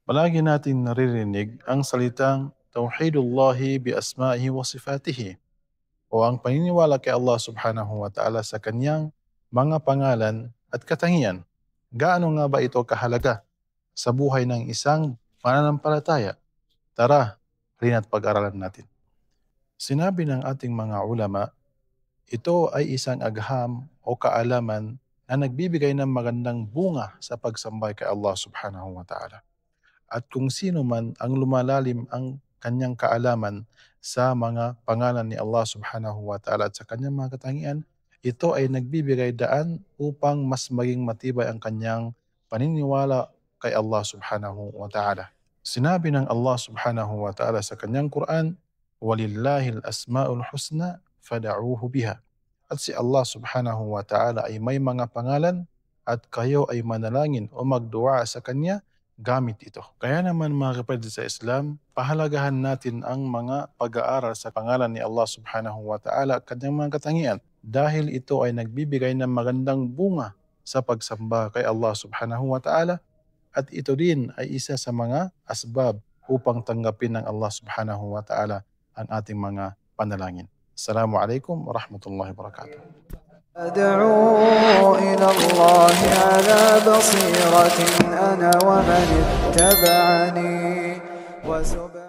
Palagi natin naririnig ang salitang Tauhidullahi bi asma'ihi wa sifatihi o ang paniniwala kay Allah subhanahu wa ta'ala sa kanyang mga pangalan at katangian. Gaano nga ba ito kahalaga sa buhay ng isang mananampalataya? Tara, halina't pag-aralan natin. Sinabi ng ating mga ulama, ito ay isang agham o kaalaman na nagbibigay ng magandang bunga sa pagsambay kay Allah subhanahu wa ta'ala. At kung sino man ang lumalalim ang kanyang kaalaman sa mga pangalan ni Allah subhanahu wa ta'ala at sa kanyang mga katangian, ito ay nagbibigay daan upang mas maging matibay ang kanyang paniniwala kay Allah subhanahu wa ta'ala. Sinabi ng Allah subhanahu wa ta'ala sa kanyang Quran, "Walillahil asma'ul husna fada'uhu biha." At si Allah subhanahu wa ta'ala ay may mga pangalan at kayo ay manalangin o magdua sa kanya gamit ito. Kaya naman mga kapatid sa Islam, pahalagahan natin ang mga pag-aaral sa pangalan ni Allah subhanahu wa ta'ala at kanyang mga katangian dahil ito ay nagbibigay ng magandang bunga sa pagsamba kay Allah subhanahu wa ta'ala at ito din ay isa sa mga asbab upang tanggapin ng Allah subhanahu wa ta'ala ang ating mga panalangin. Assalamualaikum warahmatullahi wabarakatuh. أدعو إلى الله على بصيرة أنا ومن اتبعني وسبحان